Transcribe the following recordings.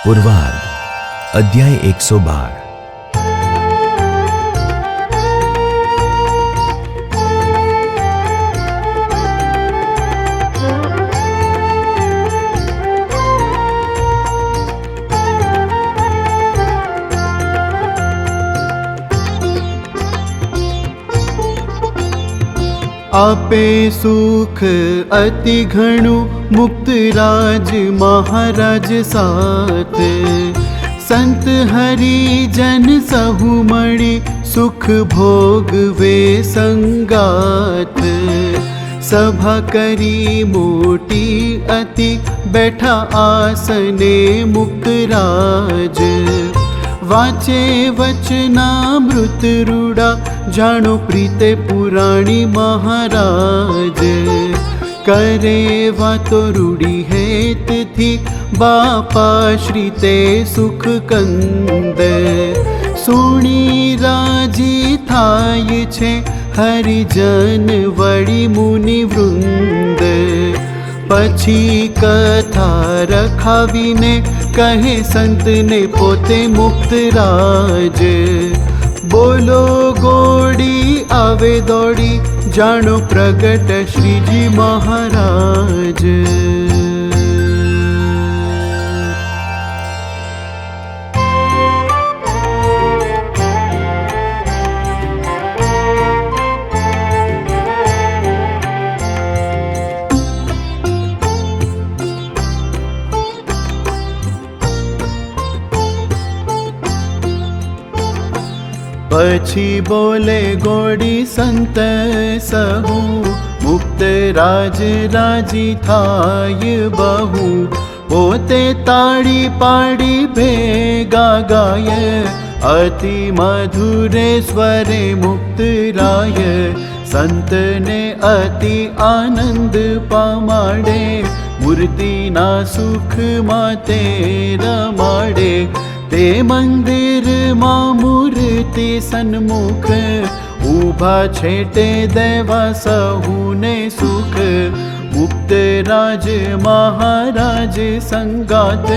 પૂર્વાર્ધ અધ્યાય 112। आपे सुख अति घणु मुक्त राज महाराज साथ, संत हरिजन सहु मणि सुख भोगवे संगात। सभा करी मोटी अति बैठा आसने मुक्त राज, वाचे वचनामृत रूढ़ा जानो प्रीते पुराणी महाराज। करे वातो रूढ़ी हेत थी बापा श्री ते सुख कंद। सुणी राजी थाय छे हरिजन वड़ी मुनि वृंद। पछी कथा रखावीने कहे संत ने पोते मुक्त राज। बोलो गोड़ी आवे दौड़ी जानो प्रगट श्रीजी महाराज। पछी बोले गोड़ी संत सहु, मुक्त राज राजी थाय बहु। पोते ताड़ी पाड़ी भेगा गाय, अति मधुरे स्वरे मुक्त राय। संत ने अति आनंद पामाड़े, मूर्ति ना सुख माते रमाड़े। ते मंदिर मां मूर्ति सन्मुख, ऊभा छेटे देवा सहूने सुख। मुक्त राज महाराज संगात,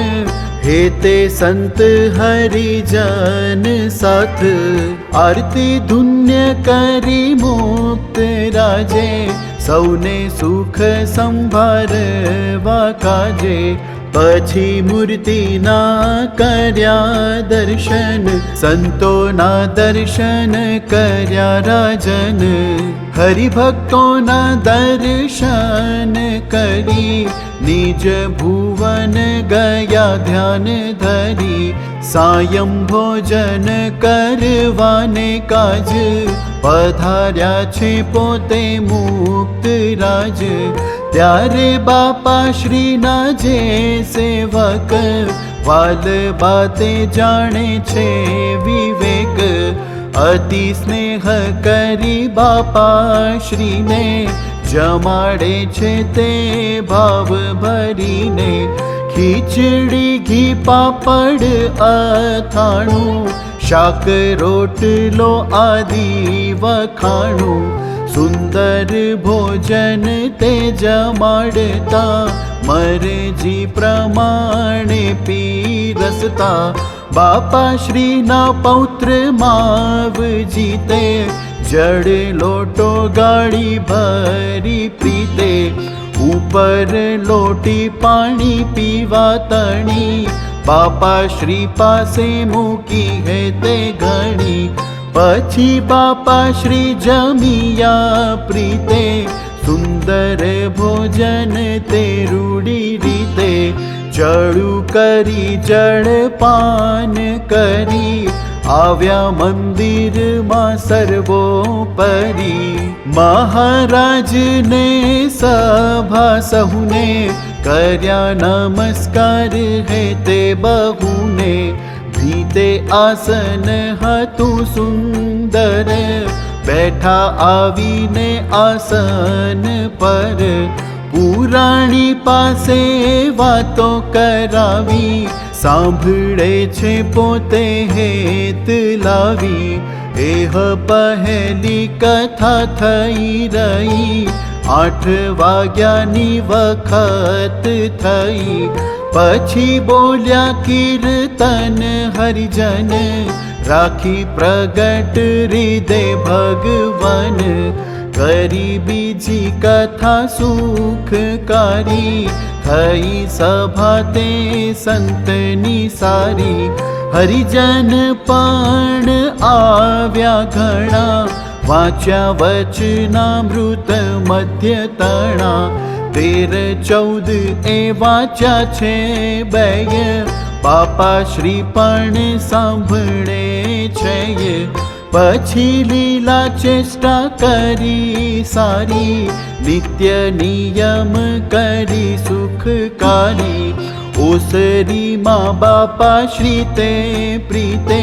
हेते संत हरिजन साथ। आरती धुन्य करी मुक्त राजे, सौने सुख संभारवा काजे। पछी मूर्ति ना कर्या दर्शन, संतो ना दर्शन कर्या राजन। हरिभक्तो ना दर्शन करी, निज भुवन गया ध्यान धरी। सायं भोजन करवाने काज, पधार्या छे पोते मुक्त राज। त्यारे बापा श्री ना जे सेवक, वाल बाते जाने छे विवेक। अति स्नेह करी बापा श्री ने, जमाड़े छे ते भाव भरीने। खीचड़ी घी पापड़ अथाणु, शाक रोटलो आदि वखाणु। सुंदर भोजन ते जमाड़ता, मरजी प्रमाणे पीरसता। बापा श्री ना पौत्र माव जीते, जड़ लोटो गाड़ी भरी प्रीते। ऊपर लोटी पानी पीवा तणी, बापा श्री पासे मूकी है ते घणी। पछी बापा श्री जमिया प्रीते, सुंदर भोजन ते रूढ़ी रीते। जड़ू करी जड़ पान करी, आव्या मंदिर मां सर्वोपरि। महाराज ने सभा सहुने, कर्या नमस्कार है ते बहुने। भीते आसन हतु सुंदर, बैठा आवीने आसन पर। पुराणी पासे वातो करावी, सांभळे छे पोते हेत लावी। एह पहली कथा थई रही, 8 वाग्यानी वखत थई। પછી બોલ્યા કીર્તન હરિજન, રાખી પ્રગટ હૃદય ભગવાન, કરી બીજી કથા સુખકારી, થઈ સભા તે સંતની સારી, હરિજન પણ આવ્યા ઘણા, વાંચ્યા વચનામૃત મધ્ય તણા, 13-14 એ વાંચ્યા છે બેય, બાપા શ્રી પણ સાંભળે છે. પછી લીલા ચેષ્ટા કરી સારી, નિત્ય નિયમ કરી સુખકારી, ઓસરીમાં બાપા શ્રી તે પ્રીતે,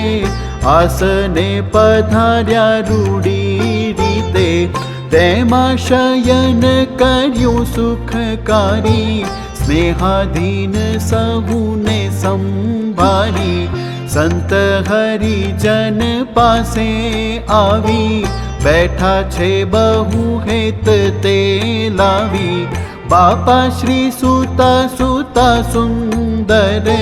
આસને પધાર્યા રૂડી રીતે, તેમાં શયન કર્યું સુખકારી, સ્નેહાધીન સહુને સંભાળી, સંત હરિજન પાસે આવી, બેઠા છે બહુ હેત તે લાવી, બાપા શ્રી સુતા સુતા સુંદર,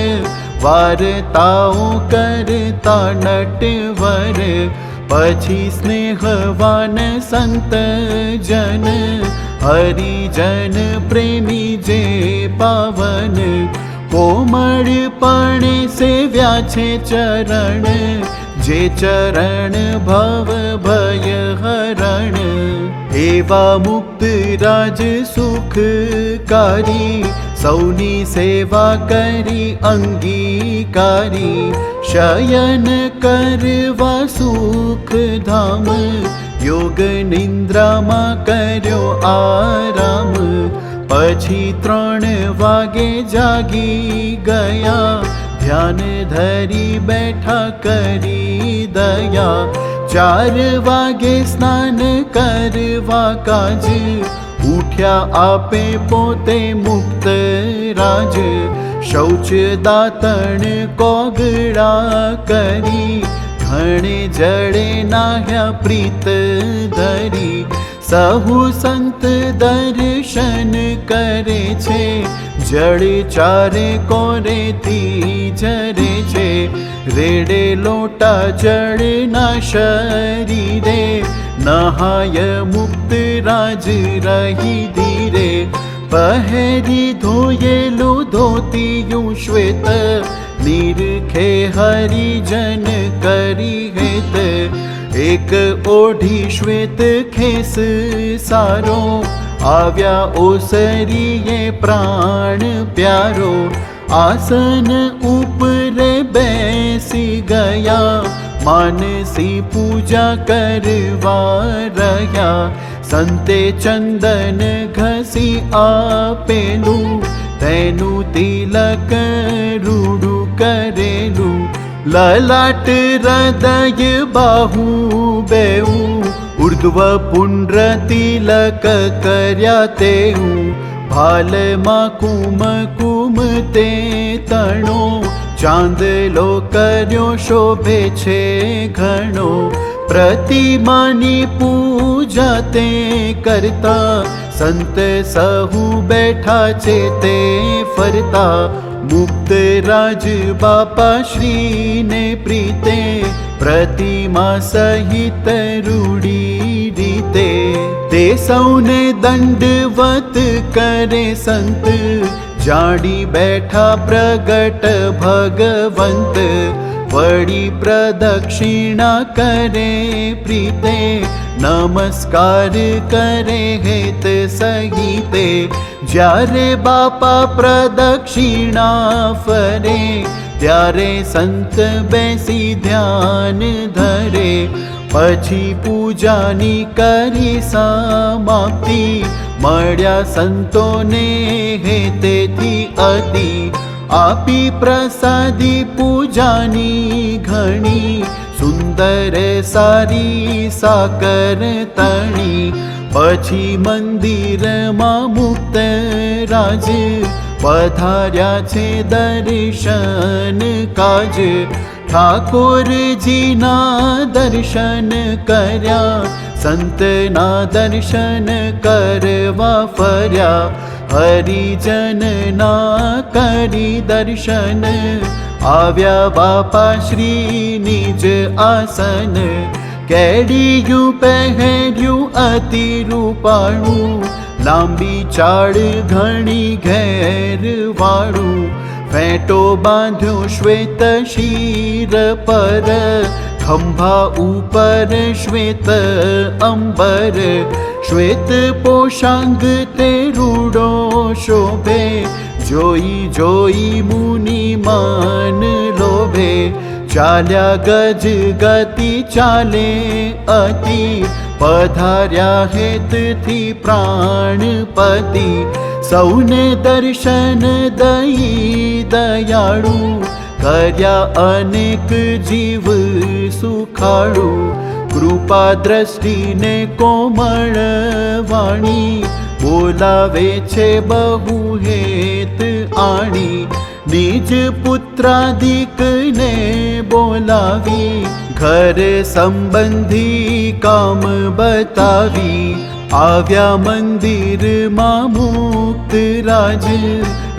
વાર્તાઓ કરતા નટવર, પછી સ્નેહવાન સંત જન, હરિજન પ્રેમી જે પાવન, કોમળપણે સેવ્યા છે ચરણ, જે ચરણ ભવ ભય હરણ, એવા મુક્ત રાજ સુખકારી, સૌની સેવા કરી અંગીકારી, શયન કરવા સુખધામ, યોગ નિંદ્રામાં કર્યો આરામ, પછી 3 વાગે જાગી ગયા, ધ્યાન ધરી બેઠા કરી દયા, 4 વાગે સ્નાન કરવા કાજ, ઉઠ્યા આપે પોતે મુક્ત રાજ, શૌચ દાતણ કોગળા કરી, ઘણે જડે નાહ્યા પ્રીત ધરી, સહુ સંત દર્શન કરે છે, જળ ચારે કોરેથી જરે છે, રેડે લોટા જળના શરીરે, નહાય મુક્ત રાજ રહી ધીરે, પહેરી ધોયેલું ધોતિયું શ્વેત, નિરખે હરિજન કરી હેત, એક ઓઢી શ્વેત ખેસ સારો, આવ્યા ઓસરીએ પ્રાણ પ્યારો, આસન ઉપરે બેસી ગયા, માનસી પૂજા કરવા રહ્યા, સંતે ચંદન ઘસી આપેલું, તેનું તિલક રૂડું કરેલું, લલાટ હૃદય બાહુ બેઉ, ઉર્ધ્વ પુંડ્ર તિલક કર્યા તેવું, ભાલમાં કુમ તે તણો, ચાંદલો કર્યો શોભે છે ઘણો, પ્રતિમાની પૂજા તે કરતા, સંત સહુ બેઠા છે તે ફરતા, મુક્ત રાજ બાપા શ્રીને પ્રીતે, પ્રતિમા સહિત રૂડી રીતે, તે સૌને દંડવત કરે સંત, જાડી બેઠા પ્રગટ ભગવંત, વળી પ્રદક્ષિણા કરે પ્રીતે, નમસ્કાર કરે હેત સહિતે, જ્યારે બાપા પ્રદક્ષિણા ફરે, ત્યારે સંત બેસી ધ્યાન ધરે, પછી પૂજાની કરી સમાપ્તિ, મળ્યા સંતોને હેતેથી અતિ, આપી પ્રસાદી પૂજાની ઘણી, સુંદર સારી સાકર તણી, પછી મંદિરમાં મુક્ત રાજ, પધાર્યા છે દર્શન કાજ, ઠાકોરજીના દર્શન કર્યા, સંતના દર્શન કરવા ફર્યા, હરિજનના કરી દર્શન આવ્યા બાપા શ્રી નિજ આસન કેડિયું પહેર્યું અતિ રૂપાળું લાંબી ચાળ ઘણી ઘેરવાળું ફેંટો બાંધ્યો શ્વેત શીર પર ખંભા ઉપર શ્વેત અંબર શ્વેત પોશાંગ તે રૂડો શોભે જોઈ જોઈ મુનિ મન લોભે ચાલ્યા ગજ ગતિ ચાલે અતિ પધાર્યા હેતથી પ્રાણપતિ સૌને દર્શન દઈ દયાળુ કર્યા અનેક જીવ સુખાળુ કૃપા દ્રષ્ટિને કોમળ વાણી બોલાવે છે બહુ હેત આણી નિજ પુત્રાદિકને બોલાવી ઘર સંબંધી કામ બતાવી આવ્યા મંદિરમાં મુક્ત રાજ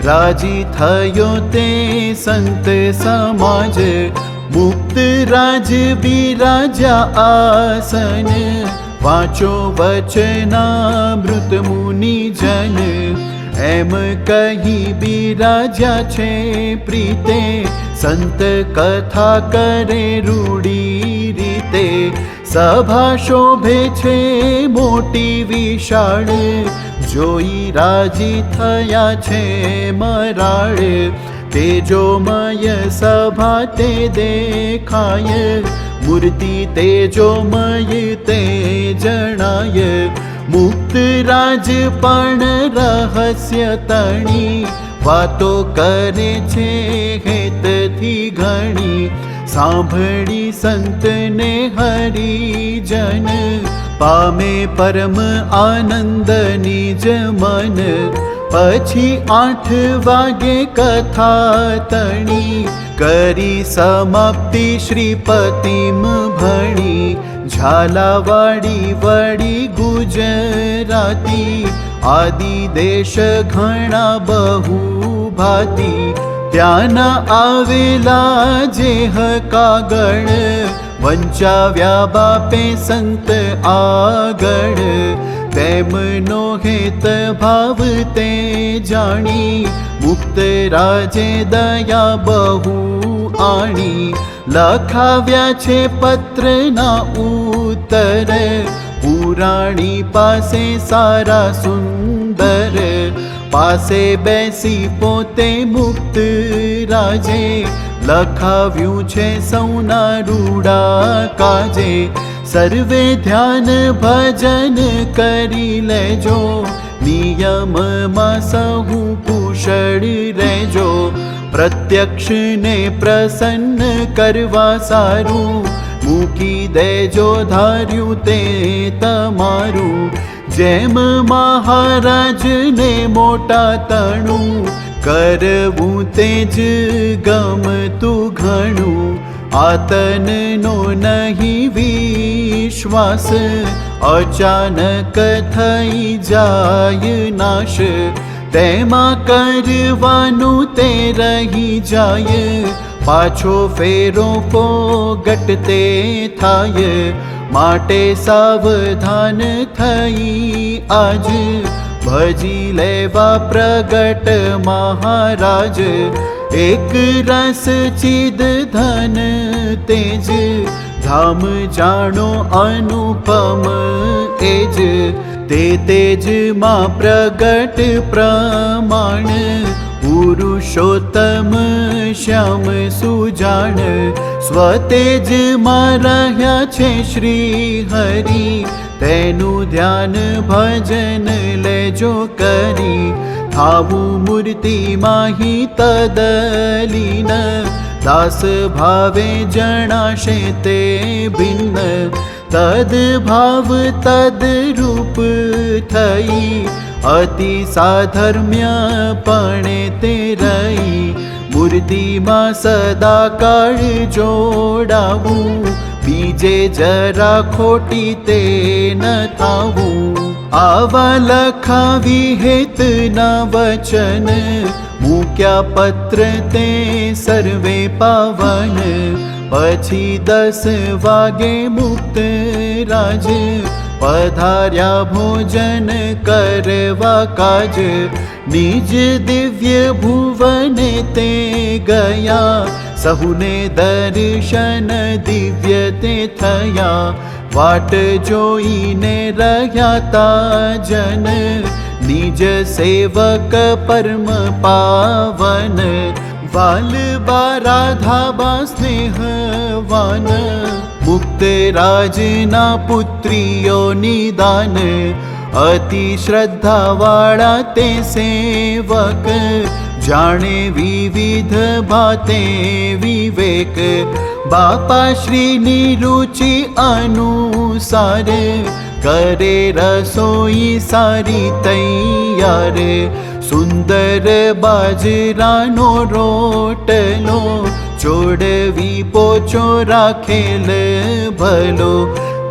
રાજી થયો તે સંત સમાજ મુક્ત રાજ બિરાજા આસન વાંચો વચનામૃત મુનિ જન એમ કહી બિરાજા છે પ્રીતે સંત કથા કરે રૂડી રીતે સભા શોભે છે મોટી વિશાળ જોઈ રાજી થયા છે મરાળ તેજોમય સભા તે દેખાય મૂર્તિ તેજોમય તે જણાય મુક્ત રાજ પણ રહસ્ય તણી વાતો કરે છે હેતથી ઘણી સાંભળી સંતને હરિજન પામે પરમ આનંદ નિજ મન પછી 8 વાગે કથા તણી કરી સમાપ્તિ શ્રીપતિમ ભણી ઝાલાવાડી વડી ગુજરાતી આદિ દેશ ઘણા બહુ ભાતી ત્યાંના આવેલા જેહ કાગળ વંચાવ્યા બાપે સંત આગળ તેમનો હેત ભાવ તે જાણી મુક્ત રાજે દયા બહુ આણી લખાવ્યા છે પત્રના ઉત્તર પુરાણી પાસે સારા સુંદર પાસે બેસી પોતે મુક્ત રાજે લખાવ્યું છે સૌના રૂડા કાજે સર્વે ધ્યાન ભજન કરી લેજો નિયમમાં સહુ કુશળ રહેજો પ્રત્યક્ષને પ્રસન્ન કરવા સારું મૂકી દેજો ધાર્યું તે તમારું જેમ મહારાજને મોટા તણું કરવું તે જ ગમતું ઘણું આતનનો નહીં વિશ્વાસ અચાનક થઈ જાય નાશ તેમાં કરવાનું તે રહી જાય પાછો ફેરો પોગટ તે થાય માટે સાવધાન થઈ આજ ભજી લેવા પ્રગટ મહારાજ એક રસ ચિદ ધન તેજ ધામ જાણો અનુપમ એજ તે તેજમાં પ્રગટ પ્રમાણ પુરુષોત્તમ શ્યામ સુજાણ સ્વતેજમાં રહ્યા છે શ્રી હરિ તેનું ધ્યાન ભજન લેજો કરી થાવું મૂર્તિમાં તદલીન દાસ ભાવે જણાશે તે ભિન્ન તદ ભાવ તદ રૂપ થઈ અતિ સાધર્મ્યપણે તે રહી મૂર્તિમાં સદાકાળ જોડાવું બીજે જરા ખોટી તે ન થાવું આવા લખાવી હેતના વચન, મૂક્યા પત્ર તે સર્વે પાવન. પછી 10 વાગે મુક્ત રાજ, પધાર્યા ભોજન કરવા કાજ. નિજ દિવ્ય ભુવને તે ગયા, સહુને દર્શન દિવ્ય તે થયા. વાટ જોઈને રહ્યા તા જન, નિજ સેવક પરમ પાવન. વાલ રાધાબા સ્નેહવાન, મુક્ત રાજના પુત્રીઓ નિદાન. અતિ શ્રદ્ધાવાળા તે સેવક, જાણે વિવિધ ભાતે વિવેક. બાપા શ્રીની રુચિ અનુસાર, કરે રસોઈ સારી તૈયાર. સુંદર બાજરાનો રોટલો, ચોડવી પોચો રાખેલ ભલો.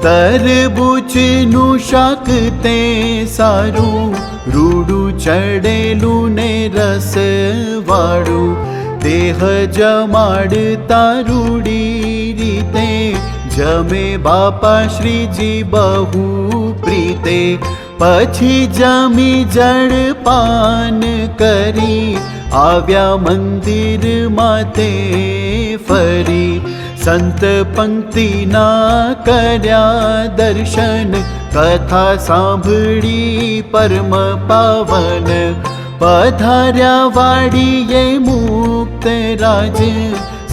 તરબૂચનું શાક તે સારું, રૂડું ચડેલું ને રસવાળું. દેહ જમાડતા રૂડી રીતે, જમે બાપા શ્રીજી બહુ પ્રીતે. પછી જમી જળપાન કરી, આવ્યા મંદિરમાં તે ફરી. સંત પંક્તિના કર્યા દર્શન, કથા સાંભળી પરમ પાવન. પધાર્યા વાડીએ મુક્ત રાજ,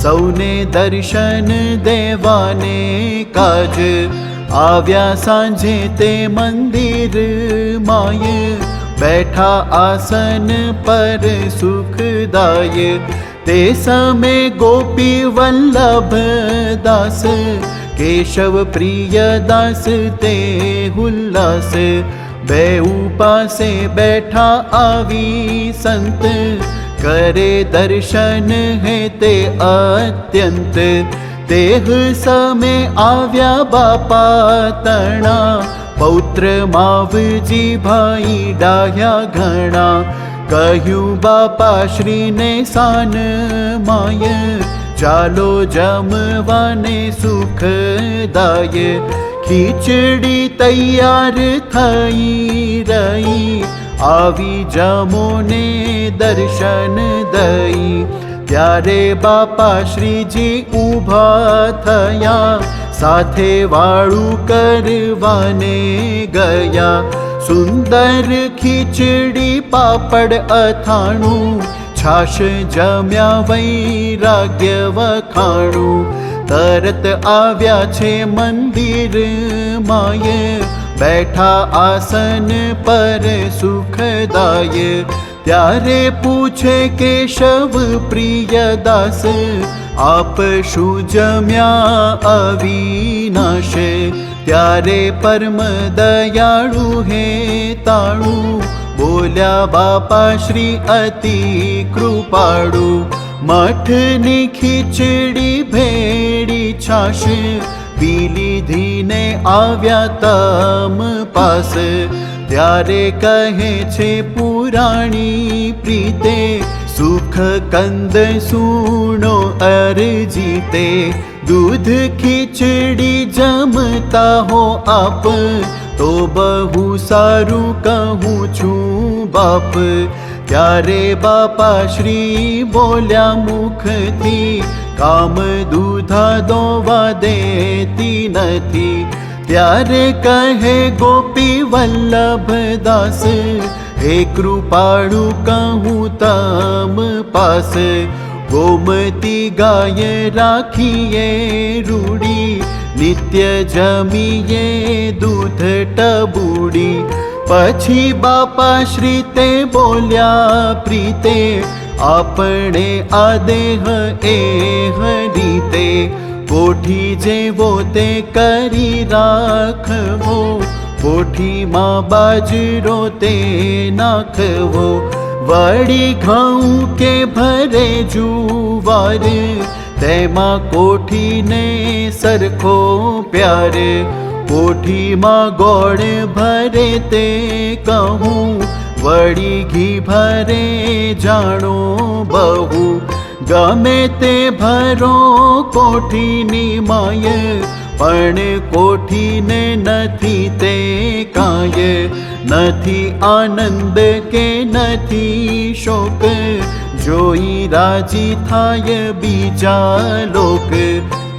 સૌને દર્શન દેવાને કાજ. આવ્યા સાંજે તે મંદિર માય, બેઠા આસન પર સુખદાય. તે સમે ગોપી વલ્લભ દાસ, કેશવ પ્રિય દાસ તે હુલ્લાસ. બેઉ પાસે બેઠા આવી સંત, કરે દર્શન હે તે અત્યંત. દેહ સમે આવ્યા બાપા તણા, પૌત્ર માવજી ભાઈ ડાહ્યા ઘણા. કહ્યું બાપા શ્રીને સાન માય, ચાલો જમવાને સુખદાય. ખીચડી તૈયાર થઈ રહી, આવી જમો ને દર્શન દઈ. ત્યારે બાપા શ્રીજી ઊભા થયા, સાથે વાળું કરવાને ગયા. સુંદર ખીચડી પાપડ અથાણું, છાશ જમ્યા વૈરાગ્ય વખાણું. તરત આવ્યા છે મંદિર માય, બેઠા આસન પર સુખદાય. ત્યારે પૂછે કેશવ પ્રિય દાસ, આપ શું જમ્યા અવિનાશ. ત્યારે પરમ દયાળુ હે તાળું, બોલ્યા બાપા શ્રી અતિ કૃપાળુ. મઠની ખીચડી ભેળી છાશ, પી લીધી ને આવ્યા તમ પાસ. ત્યારે કહે છે પુરાણી પ્રીતે, સુખ કંદ સુણો અરજીતે. દૂધ ખીચડી જમતા હો આપ, તો બહુ સારું કહું છું બાપ. ત્યારે બાપા શ્રી બોલ્યા મુખથી, કામ દૂધા દોવા દેતી નથી. ત્યારે કહે ગોપી વલ્લભ દાસ, હે કૃપાળુ કહું તમ પાસ. ગોમતી ગાય રાખીએ રૂડી, નિત્ય જમીએ દૂધ ટબુડી. પછી બાપા શ્રી તે બોલ્યા પ્રીતે, આપણે આ દેહ એ રીતે. કોઠી જેવો તે કરી રાખવો, કોઠીમાં બાજરો તે નાખવો. વળી ઘઉં કે ભરે જુવાર, તેમાં કોઠીને સરખો પ્યાર. કોઠીમાં ગોળ ભરે તે કહું, વળી ઘી ભરે જાણો બહુ. ગમે તે ભરો કોઠીની માય, પણ કોઠીને નથી તે કાય. નથી આનંદ કે નથી શોક, જોઈ રાજી થાય બીજા લોક.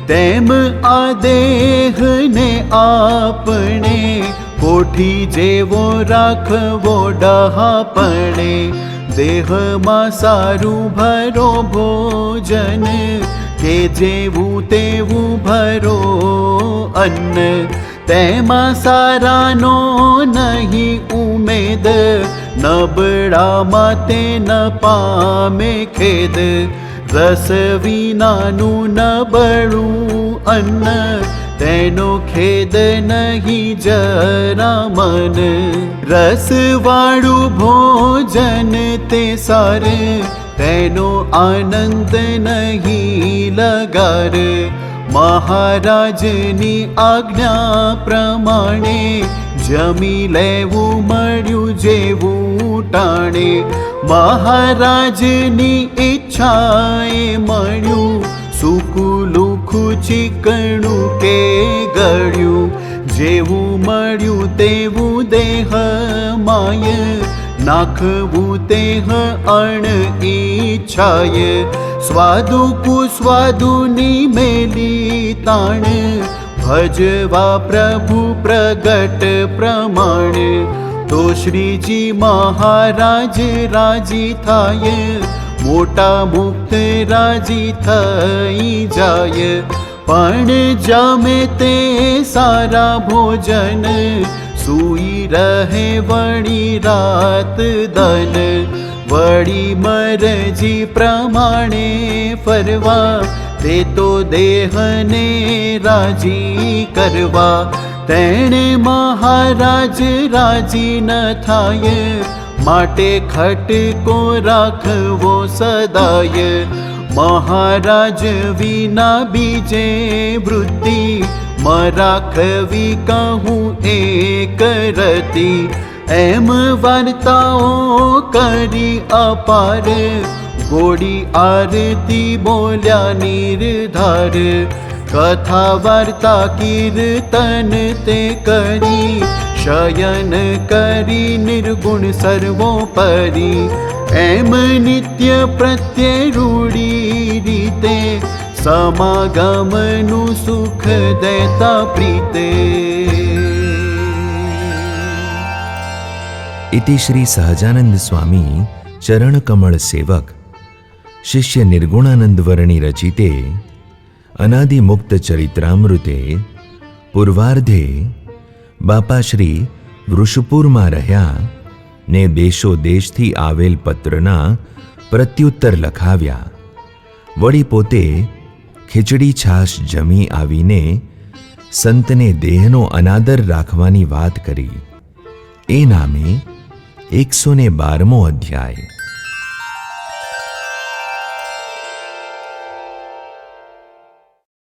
તેમ આ દેહને આપણે કોઠી જેવો રાખવો ડહાપણે. દેહમાં સારું ભરો ભોજન, કે જેવું તેવું ભરો અન્ન. તેમાં સારાનો નહીં ઉમેદ, નબળામાં તે ન પામે ખેદ. રસ વિનાનું નબળું અન્ન, તેનો ખેદ નહીં જરા મન. રસવાળું ભોજન તે સાર, તેનો આનંદ નહીં લગાર. મહારાજની આજ્ઞા પ્રમાણે, જમી લેવું મળ્યું જેવું ટાણે. મહારાજની ઈચ્છાએ મળ્યું, સૂકું લુખું ચીકણું કે ગળ્યું. જેવું મળ્યું તેવું દેહ માય, નાખવું તેહ અણ ઈચ્છાય. સ્વાદુ કુસ્વાદુની મેલી તાણ, ભજવા પ્રભુ પ્રગટ પ્રમાણ. તો શ્રીજી મહારાજ રાજી થાય, મોટા મુક્ત રાજી થઈ જાય. પણ જમે તે સારા ભોજન, સૂઈ રહે વળી રાત દન. વળી મરજી પ્રમાણે ફરવા, તે તો દેહને રાજી કરવા. તેણે મહારાજ રાજી ન થાય, માટે ખટકો રાખવો સદાય. મહારાજ વિના બીજે વૃત્તિ, રાખવી કહું એક રતી. એમ વાર્તાઓ કરી અપાર, ગોળી આરતી બોલ્યા નિર્ધાર. કથા વાર્તા કીર્તન તે કરી, શયન કરી નિર્ગુણ સર્વોપરી. એમ નિત્ય પ્રત્યે રૂઢી રીતે, સમાગમનું સુખ દેતા પ્રીતે. इति श्री સહજાનંદ સ્વામી ચરણ કમળ સેવક શિષ્ય નિર્ગુણાનંદ વર્ણી રચિતે અનાદિમુક્ત ચરિત્રામૃતે પૂર્વાર્ધે બાપાશ્રી વૃષપુરમાં રહ્યા ને દેશો દેશથી આવેલ પત્રના પ્રત્યુત્તર લખાવ્યા. વળી પોતે ખીચડી છાશ જમી આવીને સંતને દેહનો અનાદર રાખવાની વાત કરી. એ નામે 112મો અધ્યાય.